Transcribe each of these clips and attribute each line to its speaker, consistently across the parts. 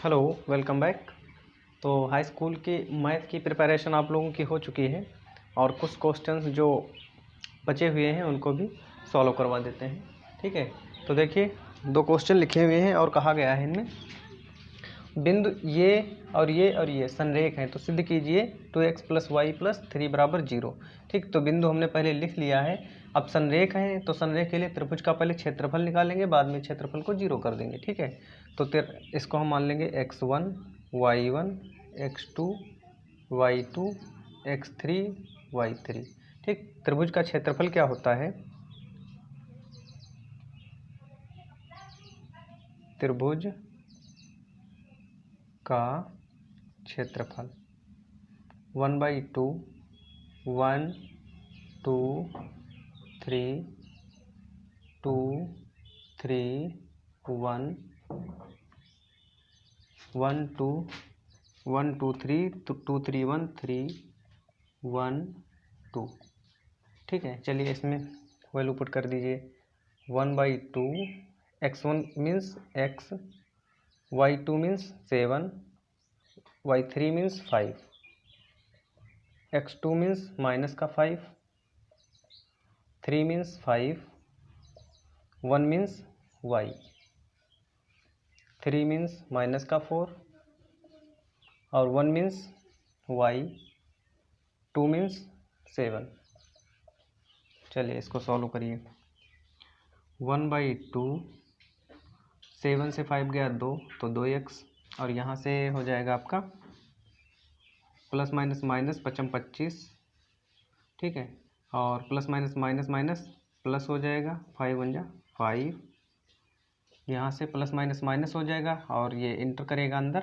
Speaker 1: Hello, welcome back. तो high school की math की प्रिपरेशन आप लोगों की हो चुकी है और कुछ क्वेश्चंस जो बचे हुए हैं उनको भी सॉल्व करवा देते हैं। ठीक है, तो देखिए दो क्वेश्चन लिखे हुए हैं और कहा गया है इनमें बिंदु ये और ये संरेख हैं, तो सिद्ध कीजिए 2x + y + 3 = 0। ठीक, तो बिंदु हमने पहले लिख लिया है। अब संरेख है तो संरेख के लिए त्रिभुज का पहले क्षेत्रफल निकालेंगे, बाद में क्षेत्रफल को 0 कर देंगे। ठीक है, तो इसको हम मान लेंगे x1 y1 x2 y2 x3 y3। ठीक, त्रिभुज का क्षेत्रफल क्या होता है? त्रिभुज का क्षेत्रफल 1/2 1 2 3 2 3 1 1 2 1 2 3 2 3 1 3 1 2। ठीक है, चलिए इसमें वैल्यू पुट कर दीजिए। 1/2 x1 means x, y2 means 7, y3 means 5, x2 means minus का 5, 3 means 5, 1 means y, 3 means minus का 4 और 1 मीन्स y, 2 मीन्स 7। चलिए इसको सॉल्व करिए। 1/2 7 से 5 गया 2, तो 2x और यहाँ से हो जाएगा आपका प्लस माइनस माइनस 25। ठीक है, और plus minus minus minus plus हो जाएगा 5 × 5। यहाँ से प्लस माइनस माइनस हो जाएगा और ये इंटर करेगा अंदर,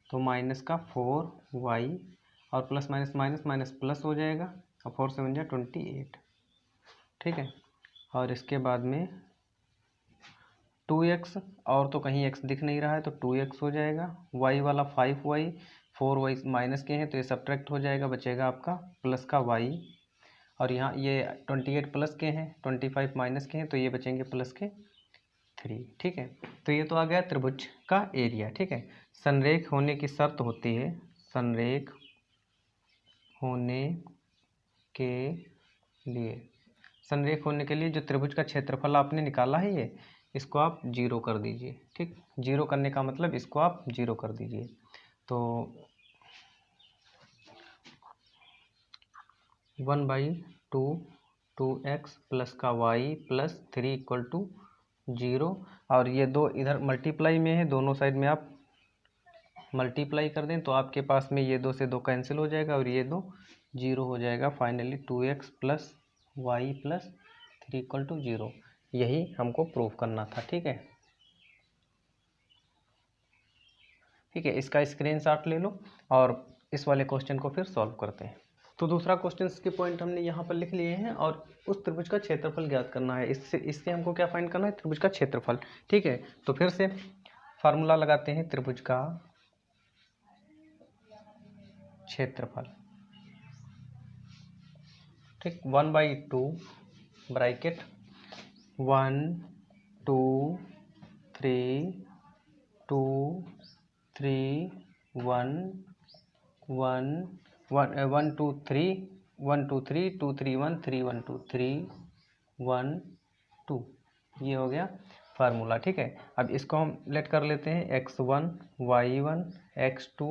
Speaker 1: तो माइनस का 4y और plus minus minus minus plus हो जाएगा और 4 से 28। ठीक है, और इसके बाद में 2x और तो कहीं x दिख नहीं रहा है तो 2x हो जाएगा। y वाला 5y 4y माइनस के हैं तो ये सब्ट्रैक्ट हो जाएगा, बचेगा आपका प्लस का y। और यहाँ ये 28 प्लस के हैं, 25 माइनस के हैं तो ये बचेंगे प्लस के 3। ठीक है, तो ये तो आ गया त्रिभुज का एरिया। ठीक है, संरेख होने की शर्त होती है, संरेख होने के लिए, संरेख होने के लिए जो त्रिभुज का क्षेत्रफल आपने निकाला है ये इसको आप 0 कर दीजिए। ठीक, 0 करने का मतलब इसको आप 0 कर दीजिए। तो 1/2 2x प्लस का y प्लस 3 = 0 और ये दो इधर मल्टीप्लाई में है, दोनों साइड में आप मल्टीप्लाई कर दें तो आपके पास में ये 2 से 2 कैंसिल हो जाएगा और ये 2 0 हो जाएगा। Finally 2x plus y plus 3 = 0, यही हमको प्रूव करना था। ठीक है, ठीक है, इसका स्क्रीनशॉट ले लो और इस वाले क्वेश्चन को फिर सॉल्व करते हैं। तो दूसरा क्वेश्चन के पॉइंट हमने यहाँ पर लिख लिए हैं और उस त्रिभुज का क्षेत्रफल ज्ञात करना है। इससे हमको क्या फाइंड करना है? त्रिभुज का क्षेत्रफल। ठीक है, तो फिर से फार्मूला लगाते हैं, त्रिभुज का क्षेत्रफल। ठीक, 1/2 ब्रैकेट 1 2 3 2 3 1 1 1 2 3 1 2 3 2 3 1 3 1 2 3 1 2, ये हो गया फार्मूला। ठीक है, अब इसको हम लेट कर लेते हैं x1 y1 x2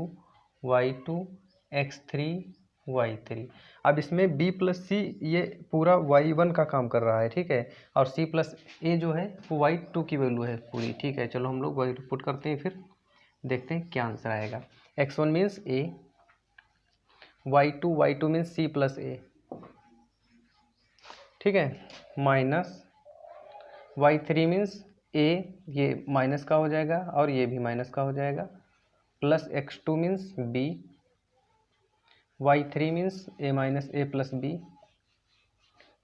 Speaker 1: y2 x3 y3। अब इसमें b + c ये पूरा y1 का काम कर रहा है। ठीक है, और c + a जो है वो y2 की वैल्यू है पूरी। ठीक है, चलो हम लोग वही पुट करते हैं, फिर देखते हैं क्या आंसर आएगा। x1 means a, y2 means c + a। ठीक है, माइनस y3 मीन्स a, ये माइनस का हो जाएगा और ये भी माइनस का हो जाएगा, plus x2 means b, y3 means a - a + b,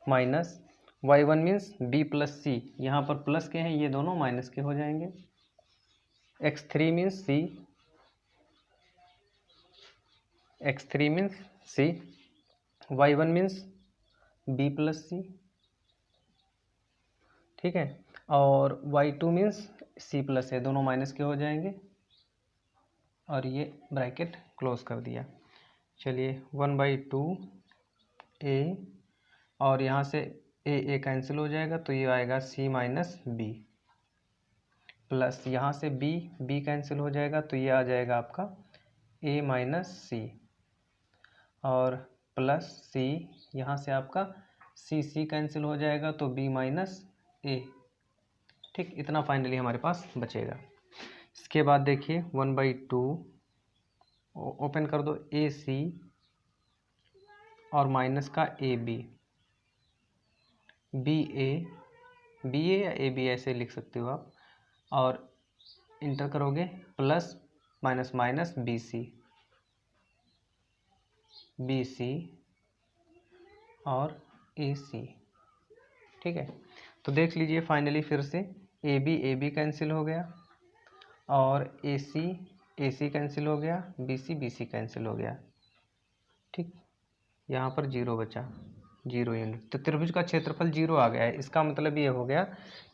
Speaker 1: minus y1 means b + c, यहाँ पर प्लस के हैं ये दोनों माइनस के हो जाएंगे, x3 means c, x3 means c, y1 means b + c। ठीक है, और y2 मीन्स c + a, दोनों माइनस के हो जाएंगे, और ये ब्रैकेट क्लोज कर दिया। चलिए 1/2 और यहाँ से ए कैंसिल हो जाएगा तो ये आएगा c माइनस बी, प्लस यहाँ से बी कैंसिल हो जाएगा तो ये आ जाएगा आपका a माइनस सी, और प्लस c यहाँ से आपका c कैंसिल हो जाएगा तो b माइनस ए। ठीक, इतना फाइनली हमारे पास बचेगा। इसके बाद देखिए 1/2 ओपन कर दो ए सी और माइनस का ए बी, बी ए या ए बी ऐसे लिख सकते हो आप, और इंटर करोगे plus minus minus B C और ए सी। ठीक है, तो देख लीजिए फाइनली फिर से ए बी कैंसिल हो गया, और ए सी कैंसिल हो गया, बी सी कैंसिल हो गया। ठीक, यहाँ पर 0 बचा, 0 यूनिट। तो त्रिभुज का क्षेत्रफल 0 आ गया है। इसका मतलब ये हो गया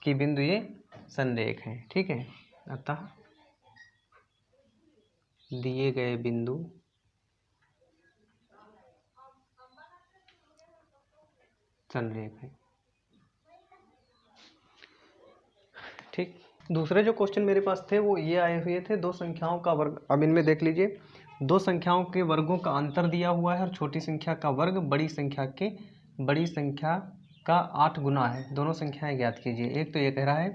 Speaker 1: कि बिंदु ये संरेख है। ठीक है, अतः दिए गए बिंदु संरेख है। ठीक, दूसरे जो क्वेश्चन मेरे पास थे वो ये आए हुए थे, दो संख्याओं का वर्ग। अब इनमें देख लीजिए, दो संख्याओं के वर्गों का अंतर दिया हुआ है और छोटी संख्या का वर्ग बड़ी संख्या का 8 गुना है। दोनों संख्याएं ज्ञात कीजिए। एक तो ये कह रहा है,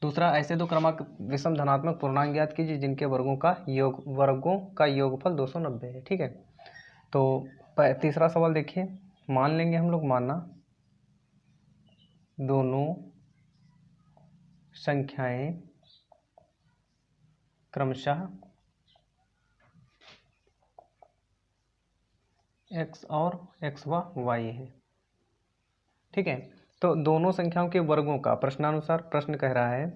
Speaker 1: दूसरा ऐसे दो क्रमांक विषम धनात्मक पूर्णांक ज्ञात कीजिए जिनके वर्गों का योगफल 290 है। ठीक है, तो तीसरा सवाल देखिए, मान लेंगे हम लोग, माना दोनों संख्याएं क्रमशः x और x व y है। ठीक है, तो दोनों संख्याओं के वर्गों का प्रश्नानुसार प्रश्न कह रहा है,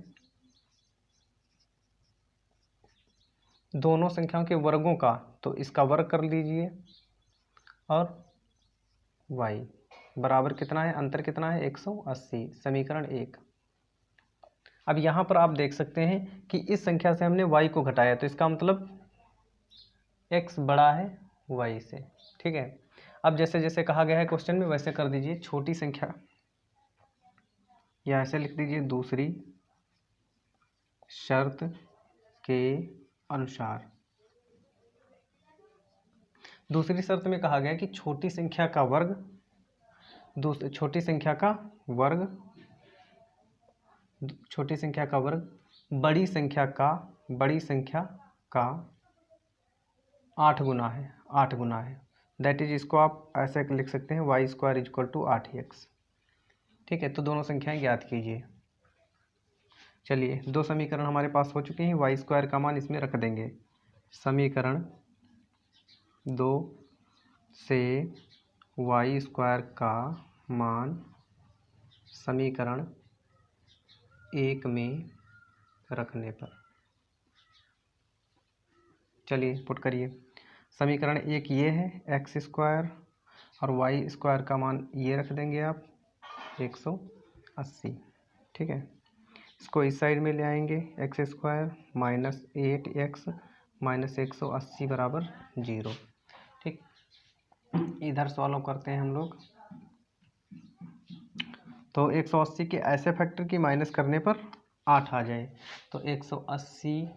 Speaker 1: दोनों संख्याओं के वर्गों का, तो इसका वर्ग कर लीजिए, और y बराबर कितना है, अंतर कितना है, 180, समीकरण 1। अब यहाँ पर आप देख सकते हैं कि इस संख्या से हमने y को घटाया, तो इसका मतलब x बड़ा है y से। ठीक है, अब जैसे जैसे कहा गया है क्वेश्चन में वैसे कर दीजिए। छोटी संख्या, या ऐसे लिख दीजिए, दूसरी शर्त के अनुसार। दूसरी शर्त में कहा गया कि छोटी संख्या का वर्ग बड़ी संख्या का 8 गुना है। दैट इज, इसको आप ऐसे लिख सकते हैं, y² = 8x। ठीक है, तो दोनों संख्याएं ज्ञात कीजिए। चलिए, दो समीकरण हमारे पास हो चुके हैं, y² का मान इसमें रख देंगे। समीकरण 2 से y² का मान समीकरण 1 में रखने पर, चलिए पुट करिए। समीकरण 1 ये है, x² और y² का मान ये रख देंगे आप, 180। ठीक है, इसको इस साइड में ले आएंगे, x² माइनस 8x माइनस 180 बराबर 0। ठीक, इधर सॉल्व करते हैं हम लोग, तो 180 के ऐसे फैक्टर की माइनस करने पर 8 आ जाए, तो 180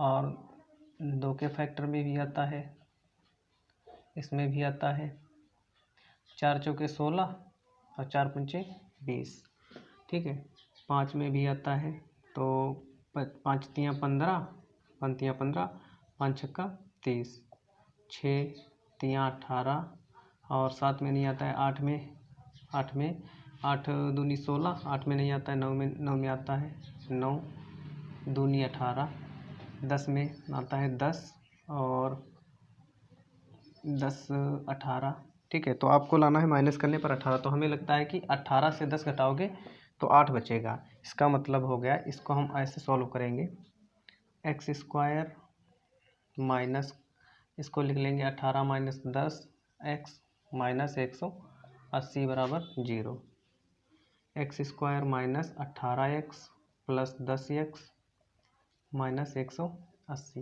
Speaker 1: और 2 के फैक्टर में भी आता है, इसमें भी आता है, 4 चौके 16 और 4 पंचे 20। ठीक है, 5 में भी आता है, तो 5 तियाँ 15, 5 छक्का 30, 6 तियाँ 18, और 7 में नहीं आता है, 8 दूनी 16, 8 में नहीं आता है, 9 में आता है, 9 दूनी 18, 10 में आता है 10, और 10 18। ठीक है, तो आपको लाना है माइनस करने पर 18, तो हमें लगता है कि 18 से 10 घटाओगे तो 8 बचेगा। इसका मतलब हो गया, इसको हम ऐसे सॉल्व करेंगे, x² माइनस, इसको लिख लेंगे 18 माइनस 10 x माइनस 180 बराबर 0। x² minus 18x plus 10x minus 180।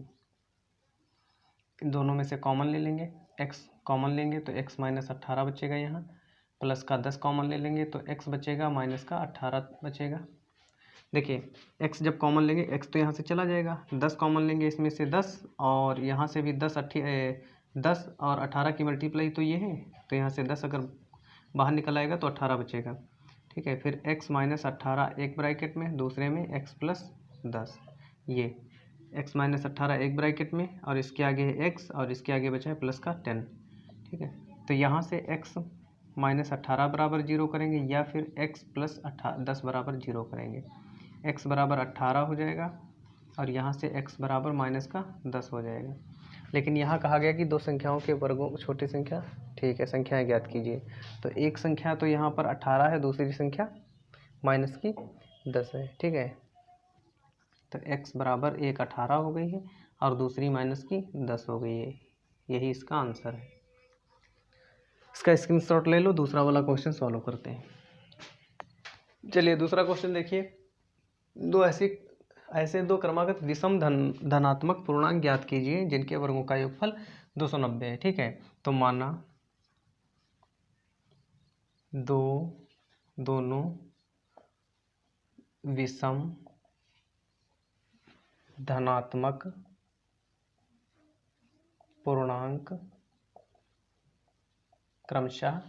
Speaker 1: इन दोनों में से कॉमन ले लेंगे, x कॉमन लेंगे तो x माइनस 18 बचेगा यहाँ, प्लस का 10 कॉमन ले लेंगे तो x बचेगा माइनस का 18 बचेगा। देखिए x जब कॉमन लेंगे x तो यहाँ से चला जाएगा, 10 कॉमन लेंगे इसमें से 10 और यहाँ से भी 10 और 18 की मल्टीप्लाई तो ये है, तो यहाँ से 10 अगर बाहर निकल आएगा तो 18 बचेगा। ठीक है, फिर x माइनस 18 एक ब्रैकेट में, दूसरे में x प्लस 10, ये x माइनस 18 एक ब्रैकेट में और इसके आगे है x और इसके आगे बचा है प्लस का 10। ठीक है, तो यहाँ से x माइनस 18 बराबर 0 करेंगे या फिर x प्लस 10 बराबर 0 करेंगे। x बराबर 18 हो जाएगा और यहाँ से x बराबर माइनस का 10 हो जाएगा। लेकिन यहाँ कहा गया कि दो संख्याओं के वर्गों छोटी संख्या, ठीक है, संख्याएं ज्ञात कीजिए। तो एक संख्या तो यहाँ पर 18 है, दूसरी संख्या माइनस की 10 है। ठीक है, तो x बराबर एक 18 हो गई है और दूसरी माइनस की 10 हो गई है। यही इसका आंसर है। इसका स्क्रीनशॉट ले लो, दूसरा वाला क्वेश्चन सॉल्व करते हैं। चलिए दूसरा क्वेश्चन देखिए। ऐसे दो क्रमागत विषम धनात्मक पूर्णांक ज्ञात कीजिए जिनके वर्गों का योगफल 290 है। ठीक है, तो माना दोनों विषम धनात्मक पूर्णांक क्रमशः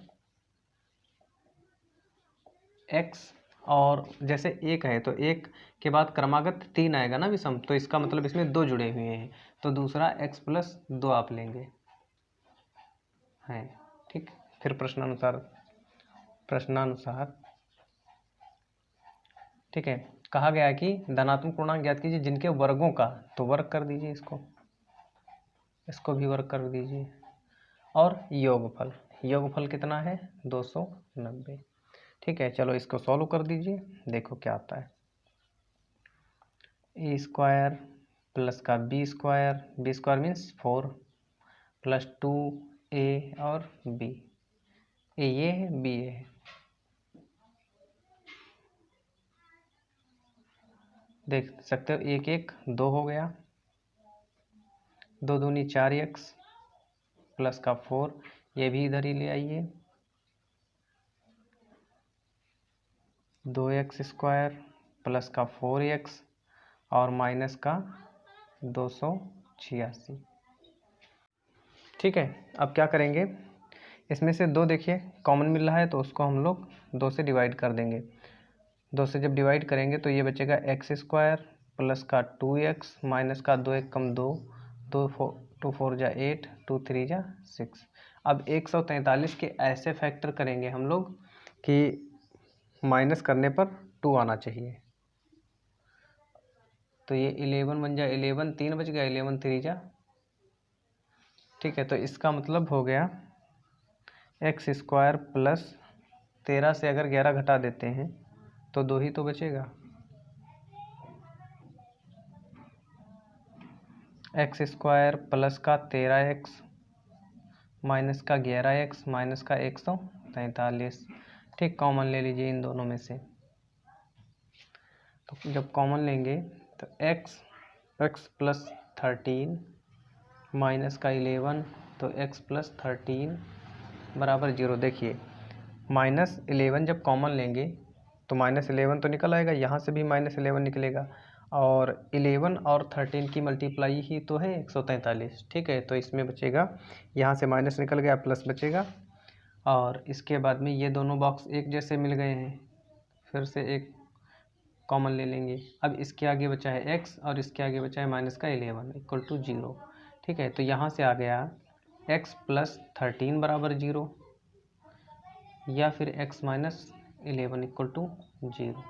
Speaker 1: x और जैसे एक है तो एक के बाद क्रमागत 3 आएगा ना विषम, तो इसका मतलब इसमें 2 जुड़े हुए हैं, तो दूसरा x प्लस 2 आप लेंगे हैं। ठीक, फिर प्रश्नानुसार ठीक है, कहा गया है कि धनात्मक पूर्णांक ज्ञात कीजिए जिनके वर्गों का, तो वर्ग कर दीजिए, इसको भी वर्ग कर दीजिए, और योगफल कितना है 290। ठीक है, चलो इसको सॉल्व कर दीजिए, देखो क्या आता है। ए स्क्वायर प्लस का B square means 4 plus 2a और b, ए ये है b ये है। देख सकते हो 1 1 2 हो गया, 2 दूनी 4x प्लस का 4, ये भी इधर ही ले आइए, 2x स्क्वायर प्लस का 4x और माइनस का 286। ठीक है, अब क्या करेंगे, इसमें से 2 देखिए कॉमन मिल रहा है तो उसको हम लोग 2 से डिवाइड कर देंगे। 2 से जब डिवाइड करेंगे तो ये बचेगा x स्क्वायर प्लस का 2x माइनस का 2 1 कम 2 2 4 जा 8 2 3 जा 6। अब 143 के ऐसे फैक्टर करेंगे हम लोग कि माइनस करने पर 2 आना चाहिए। तो ये 11 बन जाए 11, 3 बच गया, 11 3 जा। ठीक है, तो इसका मतलब हो गया x स्क्वायर प्लस 13 से अगर 11 घटा देते हैं तो 2 ही तो बचेगा, x स्क्वायर प्लस का 13x माइनस का 11x माइनस का 143। ठीक, कॉमन ले लीजिए इन दोनों में से, तो जब कॉमन लेंगे तो x प्लस 13 माइनस का 11, तो x प्लस 13 बराबर 0। देखिए माइनस 11 जब कॉमन लेंगे तो माइनस 11 तो निकल आएगा, यहाँ से भी माइनस 11 निकलेगा, और 11 और 13 की मल्टीप्लाई ही तो है 143। ठीक है, तो इसमें बचेगा, यहाँ से माइनस निकल गया, प्लस बचेगा, और इसके बाद में ये दोनों बॉक्स एक जैसे मिल गए हैं, फिर से एक कॉमन ले लेंगे। अब इसके आगे बचा है x और इसके आगे बचा है माइनस का 11 इक्वल टू 0। ठीक है, तो यहाँ से आ गया x प्लस 13 बराबर 0 या फिर x माइनस 11 इक्वल टू 0।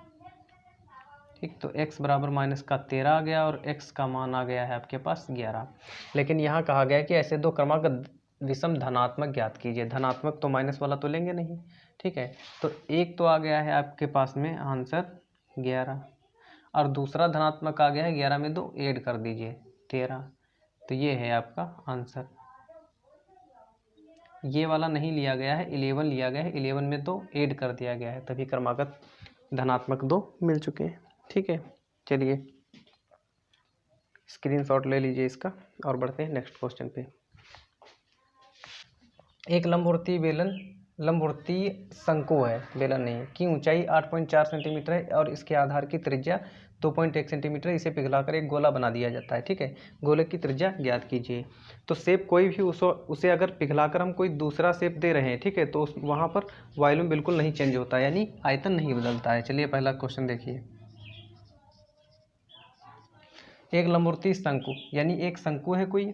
Speaker 1: ठीक, तो x बराबर माइनस का 13 आ गया और x का मान आ गया है आपके पास 11। लेकिन यहाँ कहा गया कि ऐसे दो क्रमांक विषम धनात्मक ज्ञात कीजिए, धनात्मक तो माइनस वाला तो लेंगे नहीं। ठीक है, तो एक तो आ गया है आपके पास में आंसर 11 और दूसरा धनात्मक आ गया है 11 में 2 ऐड कर दीजिए 13, तो ये है आपका आंसर। ये वाला नहीं लिया गया है, 11 लिया गया है, 11 में 2 ऐड कर दिया गया है, तभी क्रमागत धनात्मक 2 मिल चुके हैं। ठीक है। चलिए स्क्रीनशॉट ले लीजिए इसका और बढ़ते हैं नेक्स्ट क्वेश्चन पे। एक लंबवर्तीय शंकु है, बेलन नहीं है, की ऊंचाई 8.4 सेंटीमीटर है और इसके आधार की त्रिज्या 2.1 सेंटीमीटर। इसे पिघलाकर एक गोला बना दिया जाता है। ठीक है, गोले की त्रिज्या ज्ञात कीजिए। तो शेप कोई भी उसे अगर पिघलाकर हम कोई दूसरा शेप दे रहे हैं, ठीक है, तो वहाँ पर वॉल्यूम बिल्कुल नहीं चेंज होता है, यानी आयतन नहीं बदलता है। चलिए पहला क्वेश्चन देखिए। एक लंबवर्तीय शंकु यानी एक शंकु है कोई,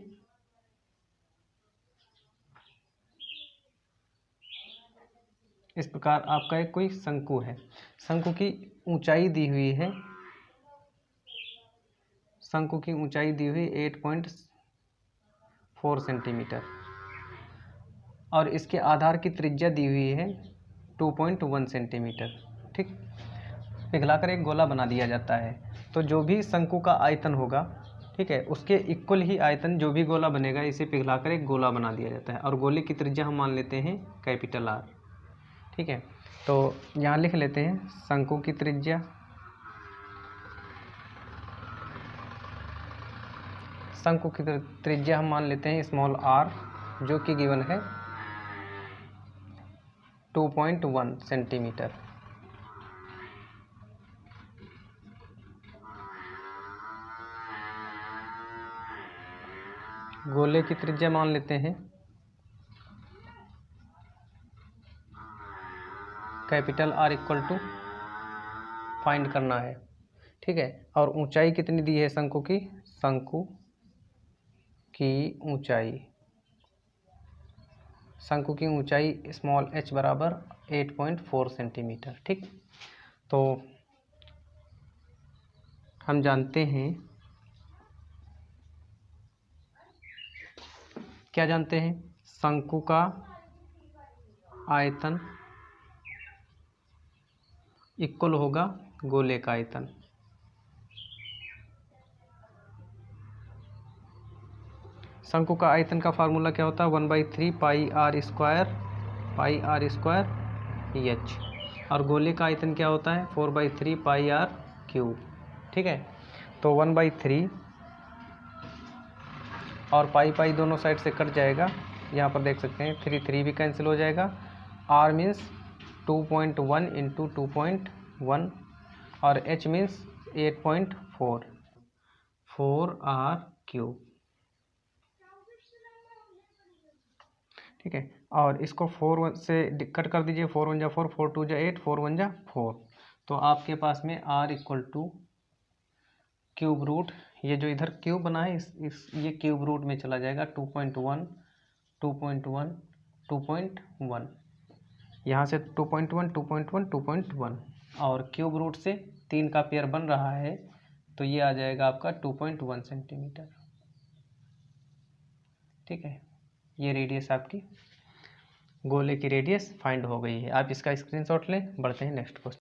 Speaker 1: इस प्रकार आपका एक कोई शंकु है। शंकु की ऊंचाई दी हुई है, शंकु की ऊंचाई दी हुई 8.4 सेंटीमीटर और इसके आधार की त्रिज्या दी हुई है 2.1 सेंटीमीटर। ठीक, पिघलाकर एक गोला बना दिया जाता है। तो जो भी शंकु का आयतन होगा, ठीक है, उसके इक्वल ही आयतन जो भी गोला बनेगा, इसे पिघलाकर एक गोला बना दिया जाता है और गोले की त्रिज्या हम मान लेते हैं कैपिटल R। ठीक है, तो यहाँ लिख लेते हैं शंकु की त्रिज्या, शंकु की त्रिज्या हम मान लेते हैं स्मॉल r, जो कि गिवन है 2.1 सेंटीमीटर। गोले की त्रिज्या मान लेते हैं capital R equal to find करना है। ठीक है, और ऊंचाई कितनी दी है शंकु की, शंकु की ऊंचाई, शंकु की ऊंचाई स्मॉल h बराबर 8.4 सेंटीमीटर। ठीक, तो हम जानते हैं, क्या जानते हैं, शंकु का आयतन इक्वल होगा गोले का आयतन। शंकु का आयतन का फार्मूला क्या होता है, 1/3 पाई r स्क्वायर h, और गोले का आयतन क्या होता है 4/3 पाई r क्यूब। ठीक है, तो 1/3 और पाई दोनों साइड से कट जाएगा, यहाँ पर देख सकते हैं 3 भी कैंसिल हो जाएगा। r मीन्स 2.1 इंटू 2.1 और h मीन्स 8.4, 4r क्यूब। ठीक है, और इसको 4 से कट कर दीजिए, 4 1 जा 4, 4 2 जा 8, 4 1 जा 4, तो आपके पास में r equal to cube root, ये जो इधर क्यूब बना है ये क्यूब रूट में चला जाएगा 2.1 2.1 2.1, यहाँ से 2.1 2.1 2.1 और क्यूब रूट से 3 का पेयर बन रहा है, तो ये आ जाएगा आपका 2.1 सेंटीमीटर। ठीक है, ये रेडियस आपकी गोले की रेडियस फाइंड हो गई है। आप इसका स्क्रीनशॉट लें, बढ़ते हैं नेक्स्ट क्वेश्चन।